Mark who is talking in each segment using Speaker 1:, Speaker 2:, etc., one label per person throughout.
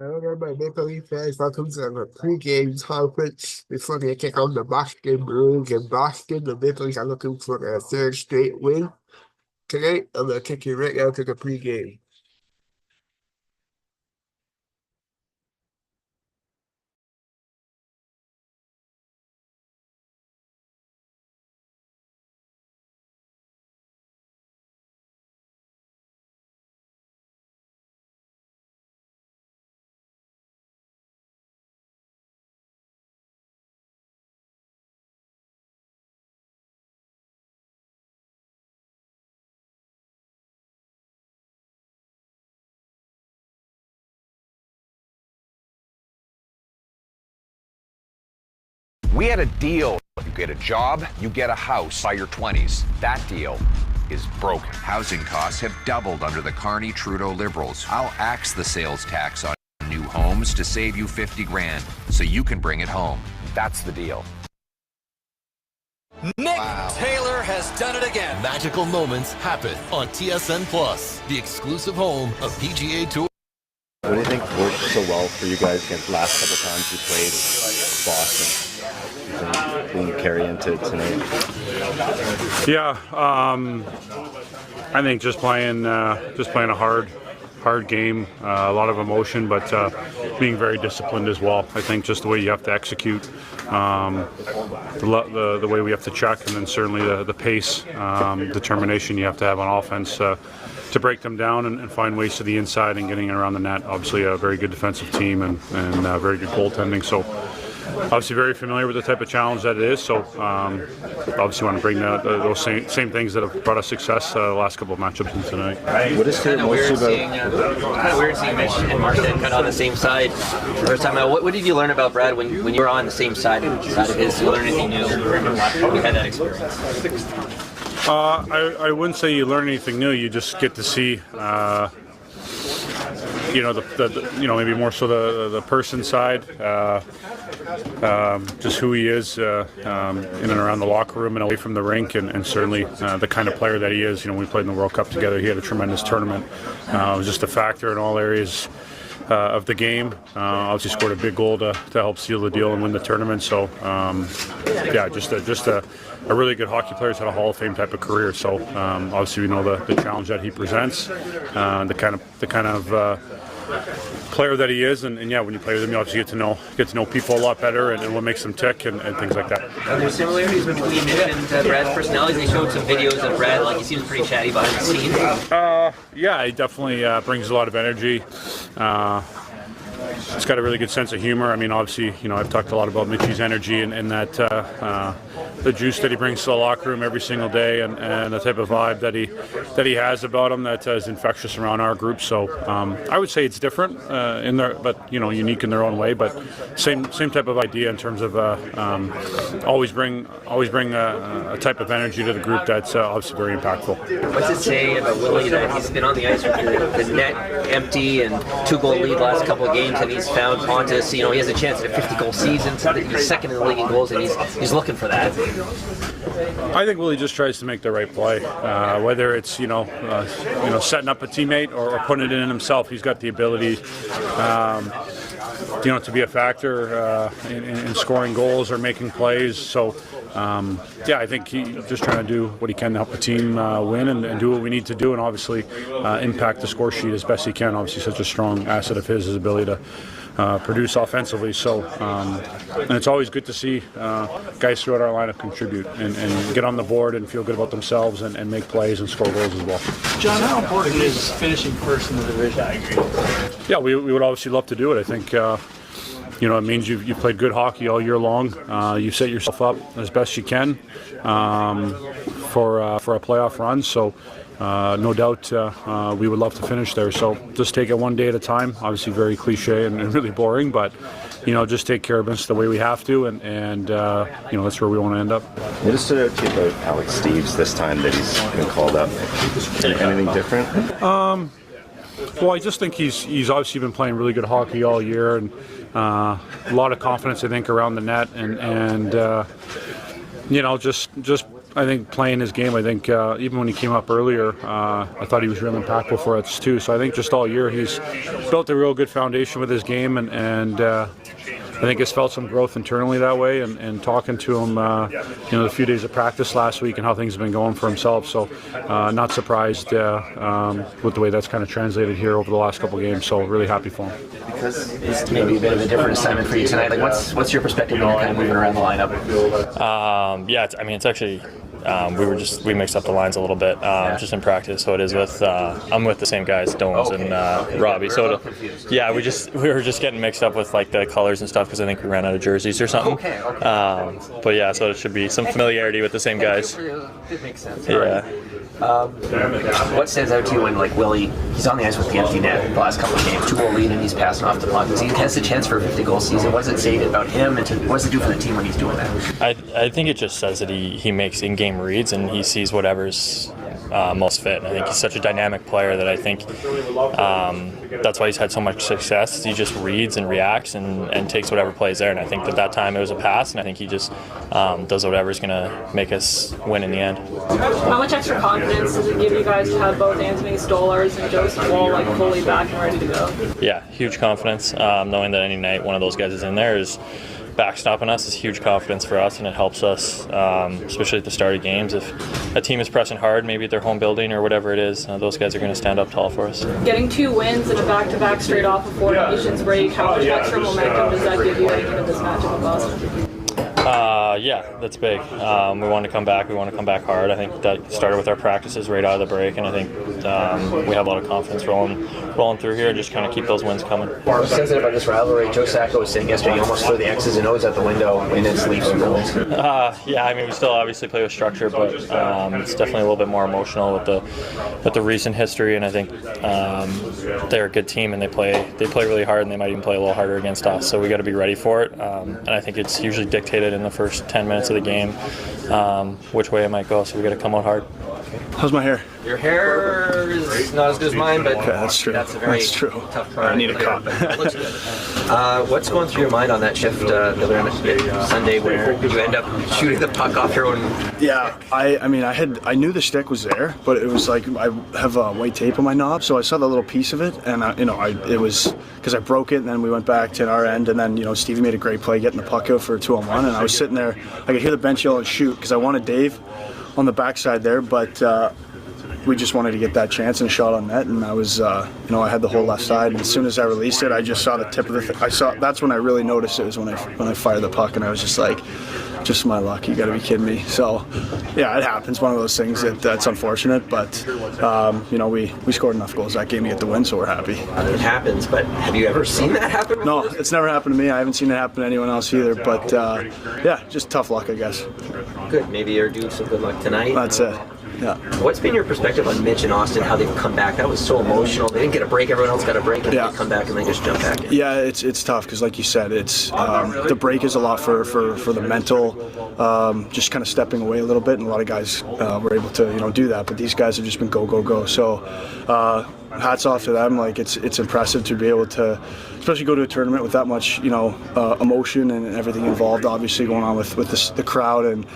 Speaker 1: Hello, my Maple Leaf fans. Welcome to the pregame conference before they take on the Boston Bruins in Boston. The Maple Leafs are looking for their third straight win. Tonight, I'm going to take you right now to the pregame.
Speaker 2: We had a deal. You get a job, you get a house by your 20s. That deal is broken.
Speaker 3: Housing costs have doubled under the Carney-Trudeau Liberals. I'll axe the sales tax on new homes to save you 50 grand so you can bring it home.
Speaker 2: That's the deal.
Speaker 4: Nick Taylor has done it again.
Speaker 5: Magical moments happen on TSN Plus, the exclusive home of PGA Tour.
Speaker 6: What do you think worked so well for you guys against the last couple times you played Boston? Can you carry into tonight?
Speaker 7: Yeah, I think just playing a hard game, a lot of emotion, but being very disciplined as well. I think just the way you have to execute, the way we have to check, and then certainly the pace, determination you have to have on offense to break them down and find ways to the inside and getting around the net. Obviously, a very good defensive team and very good goaltending. So. Obviously very familiar with the type of challenge that it is, so obviously want to bring those same things that have brought us success the last couple of matchups in tonight.
Speaker 6: What is it mostly about?
Speaker 8: Kind of weird seeing Mitch and Marchand kind of on the same side for the first time. What did you learn about Brad when you were on the same side of his? Did you learn anything new? You had that experience.
Speaker 7: I wouldn't say you learn anything new. You just get to see. Maybe more so the person side, just who he is in and around the locker room and away from the rink, and certainly the kind of player that he is. We played in the World Cup together. He had a tremendous tournament. It was just a factor in all areas of the game. Obviously scored a big goal to help seal the deal and win the tournament. So, just a really good hockey player. He's had a Hall of Fame type of career. So, obviously we know the challenge that he presents, the kind of player that he is, and when you play with him, you obviously get to know people a lot better and what makes them tick and things like that.
Speaker 8: Are there similarities between Nick and Brad's personalities? They showed some videos of Brad, like he seems pretty chatty behind the scenes.
Speaker 7: Yeah, he definitely brings a lot of energy. He's got a really good sense of humor. I mean, obviously, I've talked a lot about Mitchie's energy and that the juice that he brings to the locker room every single day, and the type of vibe that he has about him that is infectious around our group. So I would say it's different in there, but unique in their own way. But same type of idea in terms of always bring a type of energy to the group that's obviously very impactful.
Speaker 8: What's it say about Willie that he's been on the ice with the net empty and 2-goal lead last couple of games, and he's found Pontus? He has a chance at a 50-goal season. So he's second in the league in goals, and he's looking for that.
Speaker 7: I think Willie just tries to make the right play, whether it's setting up a teammate or putting it in himself. He's got the ability, to be a factor in scoring goals or making plays. So, I think he's just trying to do what he can to help the team win and do what we need to do, and obviously impact the score sheet as best he can. Obviously, such a strong asset of his ability to produce offensively. So, and it's always good to see guys throughout our lineup contribute and get on the board and feel good about themselves and make plays and score goals as well.
Speaker 9: John, how important is finishing first in the division?
Speaker 7: Yeah, we would obviously love to do it. I think it means you've played good hockey all year long. You set yourself up as best you can for a playoff run. So no doubt we would love to finish there. So just take it one day at a time. Obviously very cliche and really boring, but just take care of us the way we have to, and that's where we want to end up.
Speaker 6: What stood out to you about Alex Steves this time that he's been called up? Anything different?
Speaker 7: Well, I just think he's obviously been playing really good hockey all year, and a lot of confidence, I think, around the net, and just I think playing his game, I think even when he came up earlier, I thought he was really impactful for us too. So I think just all year he's built a real good foundation with his game, and I think he's felt some growth internally that way. And talking to him, the few days of practice last week and how things have been going for himself. So not surprised with the way that's kind of translated here over the last couple of games. So really happy for him.
Speaker 8: Because it's maybe a bit of a different assignment for you tonight. Like, what's your perspective when you're kind of moving around the lineup?
Speaker 10: It's actually we mixed up the lines a little bit just in practice. So it is with I'm with the same guys, Domes and Robbie. So we were just getting mixed up with like the colors and stuff because I think we ran out of jerseys or something. So it should be some familiarity with the same guys.
Speaker 8: It makes sense.
Speaker 10: Yeah.
Speaker 8: What stands out to you when, like, Willie, he's on the ice with the empty net the last couple of games, 2-goal lead, and he's passing off the puck. He has a chance for a 50-goal season. What does it say about him, and what does it do for the team when he's doing that?
Speaker 10: I think it just says that he makes in-game reads and he sees whatever's most fit. And I think he's such a dynamic player that I think that's why he's had so much success. He just reads and reacts and takes whatever plays there. And I think that time it was a pass, and I think he just does whatever's going to make us win in the end.
Speaker 11: How much extra confidence does it give you guys to have both Anthony Stolarz and Joseph Woll like fully back and ready to go?
Speaker 10: Yeah, huge confidence. Knowing that any night one of those guys is in there is backstopping us is huge confidence for us, and it helps us, especially at the start of games. If a team is pressing hard, maybe at their home building or whatever it is, those guys are going to stand up tall for us.
Speaker 11: Getting 2 wins and a back-to-back straight off of 4 Nations break, how much extra momentum does that give you heading into this matchup with Boston?
Speaker 10: That's big. We want to come back. We want to come back hard. I think that started with our practices right out of the break, and I think we have a lot of confidence rolling through here and just kind of keep those wins coming.
Speaker 8: What says it about this rivalry? Joe Sacco was saying yesterday you almost threw the X's and O's out the window when it's Leafs and Bruins.
Speaker 10: We still obviously play with structure, but it's definitely a little bit more emotional with the recent history, and I think they're a good team and they play really hard, and they might even play a little harder against us. So we got to be ready for it, and I think it's usually dictated in the first 10 minutes of the game which way it might go. So we got to come out hard.
Speaker 12: How's my hair?
Speaker 8: Your hair is not as good as mine, but
Speaker 12: okay, that's true.
Speaker 8: That's a very tough part.
Speaker 12: I need a cup.
Speaker 8: Looks good. What's going through your mind on that shift the other Sunday where you end up shooting the puck off your own?
Speaker 12: Yeah, I knew the stick was there, but it was like I have white tape on my knob, so I saw the little piece of it, and it was because I broke it, and then we went back to our end, and then Stevie made a great play getting the puck out for a 2-on-1, and I was sitting there, I could hear the bench yell and shoot because I wanted Dave on the backside there, but we just wanted to get that chance and a shot on net, and I was, I had the whole left side, and as soon as I released it, I just saw the tip of the that's when I really noticed it was when I fired the puck, and I was just like, just my luck, you got to be kidding me. So, yeah, it happens. One of those things that's unfortunate, but we scored enough goals that game to get the win, so we're happy.
Speaker 8: It happens, but have you ever seen that happen before?
Speaker 12: No, it's never happened to me. I haven't seen it happen to anyone else either, but just tough luck, I guess.
Speaker 8: Good. Maybe you're due some good luck tonight.
Speaker 12: That's it. Yeah.
Speaker 8: What's been your perspective on Mitch and Austin, how they've come back? That was so emotional. They didn't get a break. Everyone else got a break, and they come back and they just jump back in.
Speaker 12: Yeah, it's tough because, like you said, it's the break is a lot for the mental, just kind of stepping away a little bit, and a lot of guys were able to do that. But these guys have just been go. So hats off to them. Like it's impressive to be able to, especially go to a tournament with that much emotion and everything involved. Obviously going on with the crowd and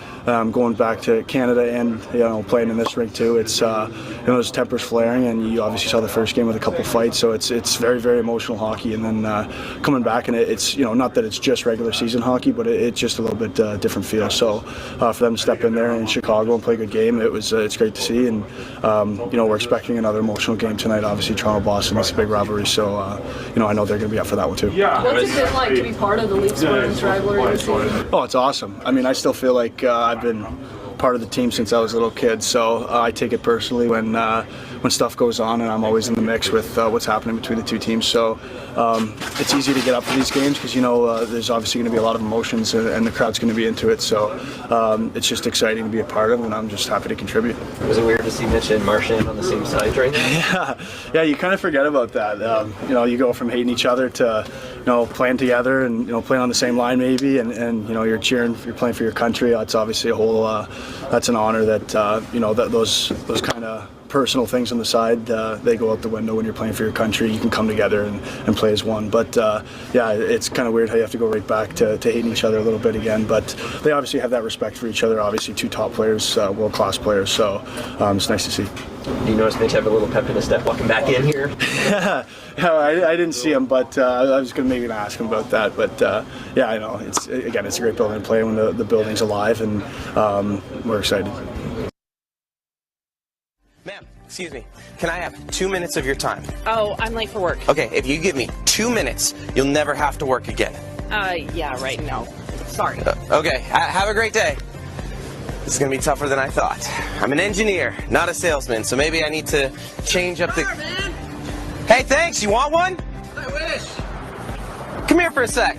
Speaker 12: going back to Canada and playing in this rink too. It's those tempers flaring, and you obviously saw the first game with a couple fights. So it's very, very emotional hockey, and then coming back, and it's not that it's just regular season hockey, but it's just a little bit different feel. So for them to step in there in Chicago and play a good game, it's great to see, and we're expecting another emotional game tonight. Obviously Toronto-Boston, that's a big rivalry, so I know they're going to be up for that one too.
Speaker 11: What's it been like to be part of the Leafs-Bruins rivalry this season?
Speaker 12: Oh, it's awesome. I still feel like I've been part of the team since I was a little kid, so I take it personally when stuff goes on, and I'm always in the mix with what's happening between the two teams. So it's easy to get up for these games because there's obviously going to be a lot of emotions, and the crowd's going to be into it. So it's just exciting to be a part of, and I'm just happy to contribute.
Speaker 8: Was it weird to see Mitch and Marchand on the same side right now?
Speaker 12: Yeah, you kind of forget about that. You go from hating each other to playing together and playing on the same line maybe, and you're cheering, you're playing for your country. It's obviously a whole that's an honor that that those kind of personal things on the side, they go out the window when you're playing for your country. You can come together and play as one. But yeah, it's kind of weird how you have to go right back to hating each other a little bit again. But they obviously have that respect for each other. Obviously, two top players, world-class players. So it's nice to see.
Speaker 8: Do you notice Mitch have a little pep in his step walking back in here?
Speaker 12: I didn't see him, but I was maybe going to ask him about that. But yeah, I know. It's a great building to play when the building's alive, and we're excited.
Speaker 13: Ma'am, excuse me. Can I have 2 minutes of your time?
Speaker 14: Oh, I'm late for work.
Speaker 13: Okay, if you give me 2 minutes, you'll never have to work again.
Speaker 14: Yeah, right, no. Sorry.
Speaker 13: Okay, have a great day. This is going to be tougher than I thought. I'm an engineer, not a salesman, so maybe I need to change up the... Man. Hey, thanks. You want one?
Speaker 15: I wish.
Speaker 13: Come here for a sec.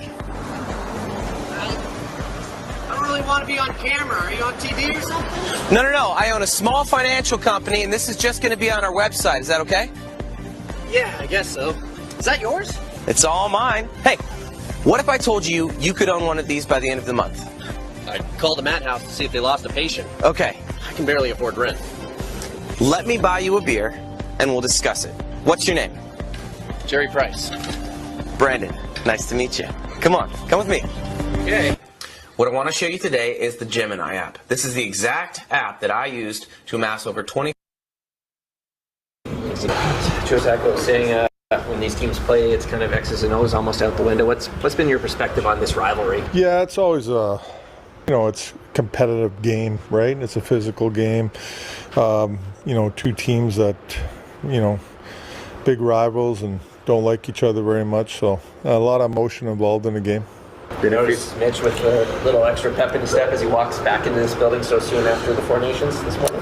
Speaker 15: I don't really want to be on camera. Are you on TV or something?
Speaker 13: No. I own a small financial company, and this is just going to be on our website. Is that okay?
Speaker 15: Yeah, I guess so. Is that yours?
Speaker 13: It's all mine. Hey, what if I told you you could own one of these by the end of the month?
Speaker 15: I called the Mat House to see if they lost a patient.
Speaker 13: Okay.
Speaker 15: I can barely afford rent.
Speaker 13: Let me buy you a beer, and we'll discuss it. What's your name?
Speaker 15: Jerry Price.
Speaker 13: Brandon. Nice to meet you. Come on, come with me.
Speaker 15: Okay.
Speaker 13: What I want to show you today is the Gemini app. This is the exact app that I used to amass over 20...
Speaker 8: Chosako was saying when these teams play, it's kind of X's and O's almost out the window. What's been your perspective on this rivalry?
Speaker 16: Yeah, it's always it's a competitive game, right? It's a physical game. Two teams that, big rivals and don't like each other very much. So a lot of emotion involved in the game.
Speaker 8: You notice Mitch with a little extra pep in his step as he walks back into this building so soon after the Four Nations this morning?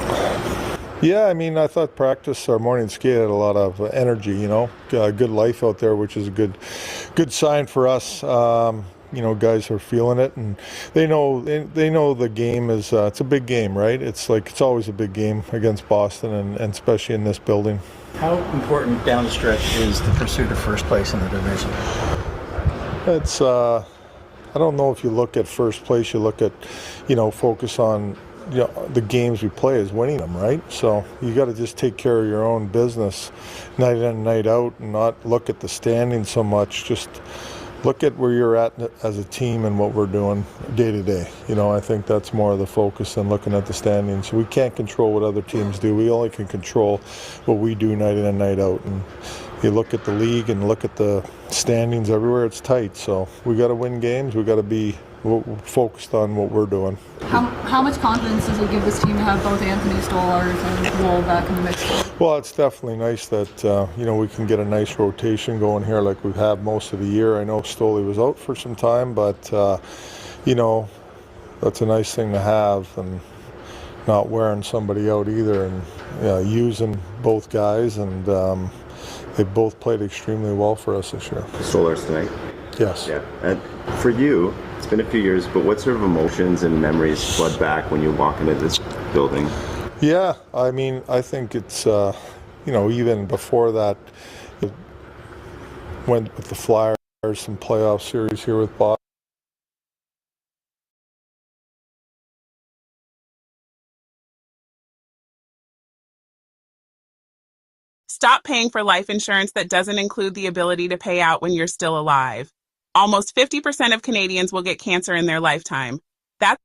Speaker 16: Yeah, I thought practice, our morning skate had a lot of energy, good life out there, which is a good sign for us. Guys are feeling it, and they know the game is it's a big game, right? It's always a big game against Boston, and especially in this building.
Speaker 9: How important down the stretch is the pursuit of first place in the division?
Speaker 16: It's I don't know if you look at first place, you look at focus on the games we play is winning them, right? So you got to just take care of your own business night in and night out, and not look at the standings so much. Just look at where you're at as a team and what we're doing day to day. I think that's more of the focus than looking at the standings. We can't control what other teams do. We only can control what we do night in and night out. And you look at the league and look at the standings everywhere, it's tight. So we got to win games. We got to be focused on what we're doing.
Speaker 11: How much confidence does it give this team to have both Anthony Stolarz and Woll back in the mix?
Speaker 16: Well, it's definitely nice that we can get a nice rotation going here like we've had most of the year. I know Stoley was out for some time, but that's a nice thing to have, and not wearing somebody out either, and using both guys, and they both played extremely well for us this year.
Speaker 6: Stolarz tonight?
Speaker 16: Yes.
Speaker 6: Yeah. And for you, it's been a few years, but what sort of emotions and memories flood back when you walk into this building?
Speaker 16: Yeah, I think it's, even before that, it went with the Flyers, some playoff series here with Boston.
Speaker 17: Stop paying for life insurance that doesn't include the ability to pay out when you're still alive. Almost 50% of Canadians will get cancer in their lifetime. That's